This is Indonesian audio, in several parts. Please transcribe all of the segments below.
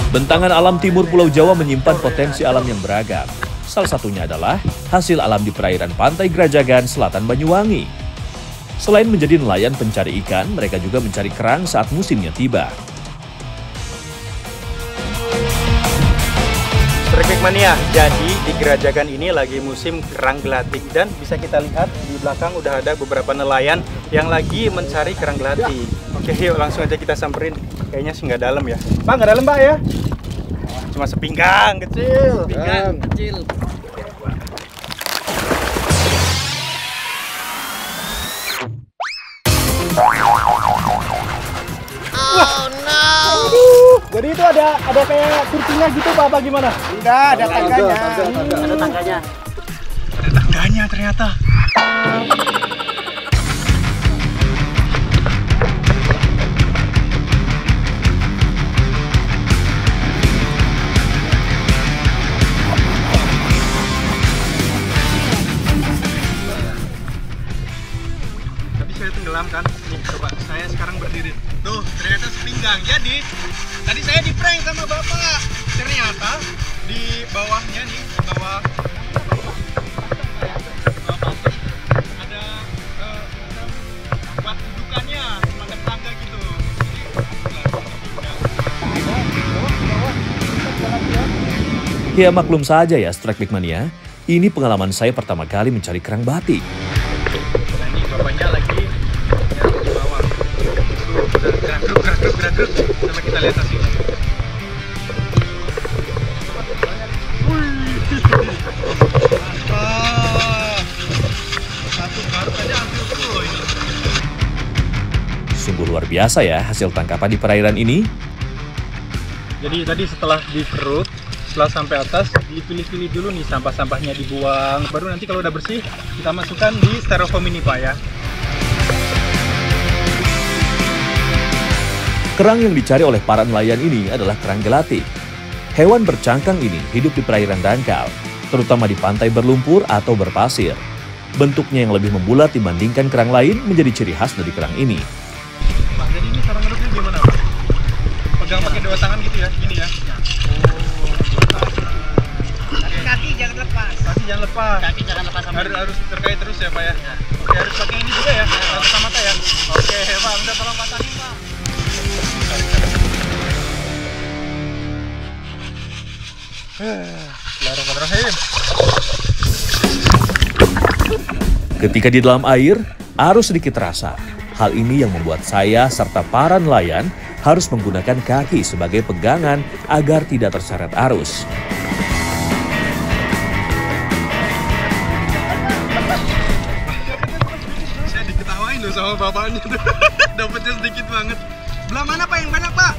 Bentangan alam timur Pulau Jawa menyimpan potensi alam yang beragam. Salah satunya adalah hasil alam di perairan Pantai Grajagan, Selatan Banyuwangi. Selain menjadi nelayan pencari ikan, mereka juga mencari kerang saat musimnya tiba. Strike Mania, jadi di Grajagan ini lagi musim kerang gelatik dan bisa kita lihat di belakang udah ada beberapa nelayan yang lagi mencari kerang gelatik. Oke, yuk langsung aja kita samperin. Kayaknya sih nggak dalam ya. Pak, nggak dalam Pak ya? Cuma sepinggang kecil. Sepinggang kecil. Oh no. Jadi itu ada kayak kursinya gitu Pak, apa gimana? Enggak, ada tangganya. Ada tangganya. Ada tangganya ternyata. Tadi saya tenggelam kan? Nih coba saya sekarang berdiri. Tuh ternyata sepinggang. Jadi tadi saya di prank sama bapak. Ternyata di bawahnya nih, bawah ada buat dudukannya, semacam tangga gitu. Ya maklum saja ya Strike Big Mania, ini pengalaman saya pertama kali mencari kerang batik. Nah ini bapaknya lagi di bawah. Gerak-geruk. Coba kita lihat hasilnya. Satu karut aja ambil dulu ini. Sungguh luar biasa ya hasil tangkapan di perairan ini. Jadi tadi setelah dikeruk, setelah sampai atas, dipilih-pilih dulu nih sampah-sampahnya dibuang. Baru nanti kalau udah bersih, kita masukkan di styrofoam ini Pak ya. Kerang yang dicari oleh para nelayan ini adalah kerang gelatik. Hewan bercangkang ini hidup di perairan dangkal, terutama di pantai berlumpur atau berpasir. Bentuknya yang lebih membulat dibandingkan kerang lain menjadi ciri khas dari kerang ini. Pak, jadi ini cara ngeruknya gimana Pak? Pegang pakai dua tangan gitu ya, gini ya? Kaki jangan lepas. Kaki jangan lepas. Kaki jangan lepas sama ini. Harus terkait terus ya Pak ya? Oke, harus pakai ini juga ya? Satu sama mata ya? Oke Pak, udah tolong patahin Pak. Bismillahirrahmanirrahim. Ketika di dalam air, arus sedikit terasa. Hal ini yang membuat saya serta para nelayan harus menggunakan kaki sebagai pegangan agar tidak terseret arus. Saya diketawain loh sama bapaknya tuh. Dapatnya sedikit banget. Belah mana Pak yang banyak Pak?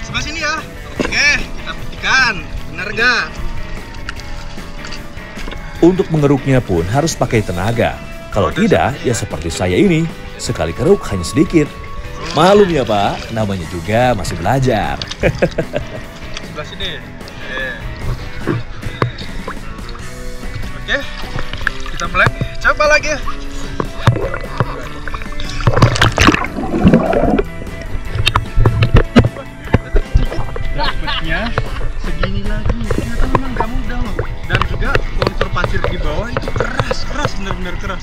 Sebelah sini ya. Oke, kita buktikan. Benar nggak? Untuk mengeruknya pun harus pakai tenaga. Kalau tidak, ya seperti saya ini, sekali keruk hanya sedikit. Malum ya Pak, namanya juga masih belajar. Sebelah sini. Oke, kita melek. Coba lagi. Dapatnya segini lagi. Ternyata memang nggak mudah loh. Dan juga kontur pasir di bawah itu keras, benar-benar keras.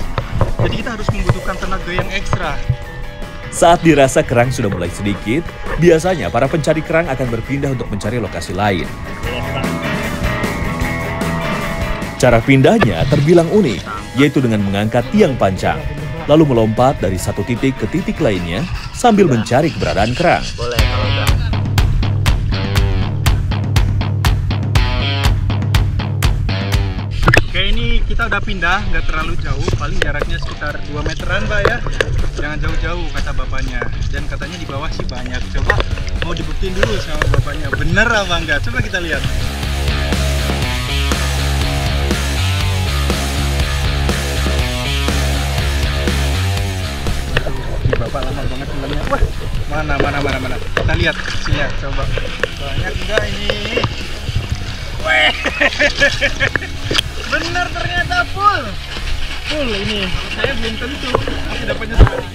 Jadi kita harus membutuhkan tenaga yang ekstra. Saat dirasa kerang sudah mulai sedikit, biasanya para pencari kerang akan berpindah untuk mencari lokasi lain. Cara pindahnya terbilang unik, yaitu dengan mengangkat tiang panjang, lalu melompat dari satu titik ke titik lainnya sambil mencari keberadaan kerang. Boleh kalau udah. Oke, ini kita udah pindah, nggak terlalu jauh, paling jaraknya sekitar 2 meteran Pak ya. Jangan jauh-jauh kata bapaknya. Dan katanya di bawah sih banyak. Coba mau dibuktiin dulu sama bapaknya, bener apa enggak? Coba kita lihat. Bapak lama banget ngelemnya. Wah, mana. Kita lihat sini ya, coba. Banyak enggak ini? Weh. Bener ternyata full ini. Saya belum tentu tapi dapatnya sekali.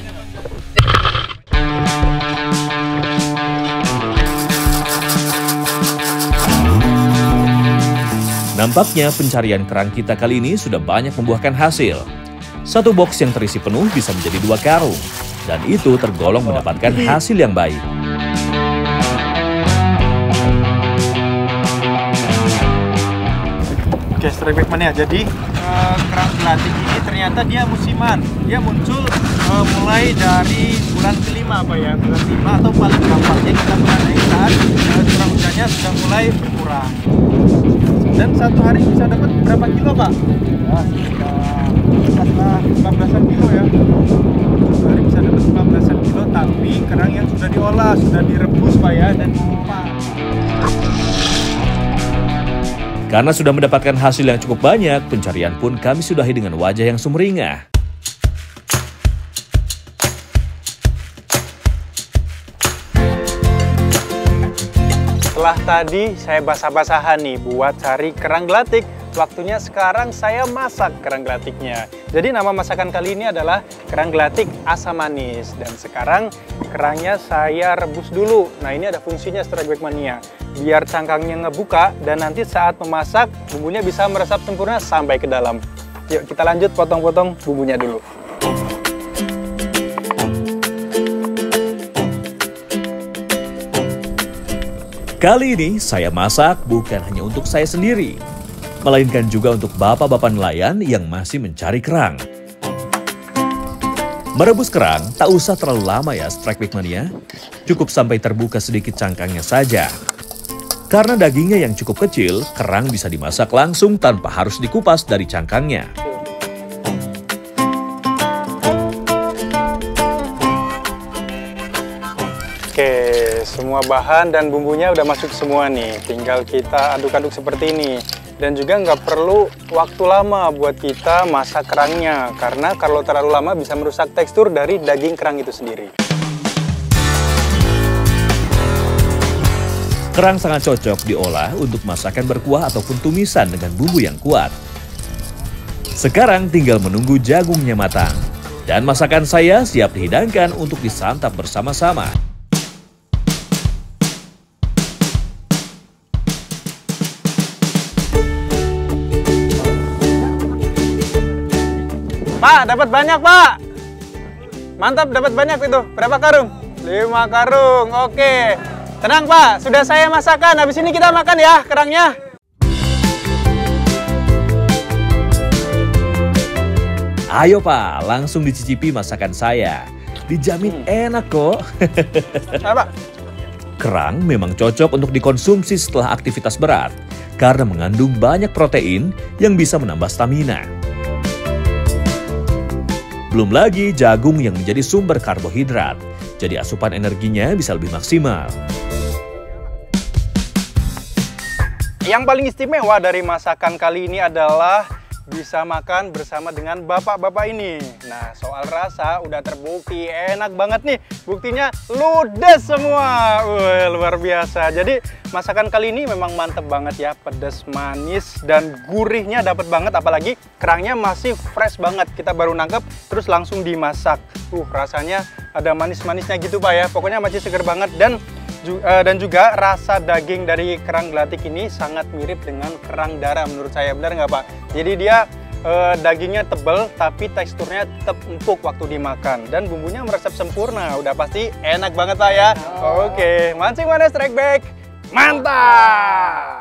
Nampaknya pencarian kerang kita kali ini sudah banyak membuahkan hasil. Satu box yang terisi penuh bisa menjadi 2 karung, dan itu tergolong mendapatkan hasil yang baik. Oke, Strike Back Mania. Jadi kerang gelatik ini ternyata dia musiman. Dia muncul mulai dari bulan kelima Pak ya, bulan 5 atau paling gampangnya kita menandai saat curah hujannya sudah mulai berkurang. Dan satu hari bisa dapat berapa kilo Pak? Ya, sekitar 15-an kilo ya. Satu hari bisa dapat 15-an kilo, tapi kerang yang sudah diolah, sudah direbus Pak ya, dan dikupas. Karena sudah mendapatkan hasil yang cukup banyak, pencarian pun kami sudahi dengan wajah yang sumringah. Setelah tadi saya basah-basahan nih buat cari kerang gelatik, waktunya sekarang saya masak kerang gelatiknya. Jadi nama masakan kali ini adalah kerang gelatik asam manis. Dan sekarang kerangnya saya rebus dulu. Nah ini ada fungsinya Strike Back Mania, biar cangkangnya ngebuka dan nanti saat memasak bumbunya bisa meresap sempurna sampai ke dalam. Yuk kita lanjut potong-potong bumbunya dulu. Kali ini saya masak bukan hanya untuk saya sendiri, melainkan juga untuk bapak-bapak nelayan yang masih mencari kerang. Merebus kerang tak usah terlalu lama ya Strike Back Mania, cukup sampai terbuka sedikit cangkangnya saja. Karena dagingnya yang cukup kecil, kerang bisa dimasak langsung tanpa harus dikupas dari cangkangnya. Oke, semua bahan dan bumbunya udah masuk semua nih. Tinggal kita aduk-aduk seperti ini. Dan juga nggak perlu waktu lama buat kita masak kerangnya. Karena kalau terlalu lama bisa merusak tekstur dari daging kerang itu sendiri. Kerang sangat cocok diolah untuk masakan berkuah ataupun tumisan dengan bumbu yang kuat. Sekarang tinggal menunggu jagungnya matang. Dan masakan saya siap dihidangkan untuk disantap bersama-sama. Pak, dapat banyak Pak. Mantap, dapat banyak itu. Berapa karung? 5 karung, oke. Tenang Pak, sudah saya masakan. Habis ini kita makan ya kerangnya. Ayo Pak, langsung dicicipi masakan saya. Dijamin enak kok. Apa? Kerang memang cocok untuk dikonsumsi setelah aktivitas berat karena mengandung banyak protein yang bisa menambah stamina. Belum lagi jagung yang menjadi sumber karbohidrat, jadi asupan energinya bisa lebih maksimal. Yang paling istimewa dari masakan kali ini adalah bisa makan bersama dengan bapak-bapak ini. Nah, soal rasa udah terbukti enak banget nih. Buktinya ludes semua. Luar biasa. Jadi masakan kali ini memang mantep banget ya. Pedas, manis, dan gurihnya dapet banget. Apalagi kerangnya masih fresh banget. Kita baru nangkep, terus langsung dimasak. Rasanya ada manis-manisnya gitu Pak ya. Pokoknya masih seger banget. Dan juga rasa daging dari kerang gelatik ini sangat mirip dengan kerang darah menurut saya. Benar nggak Pak? Jadi dia dagingnya tebal tapi teksturnya tetap empuk waktu dimakan. Dan bumbunya meresap sempurna. Udah pasti enak banget Pak ya. Oke, mancing mana Strike Back? Mantap!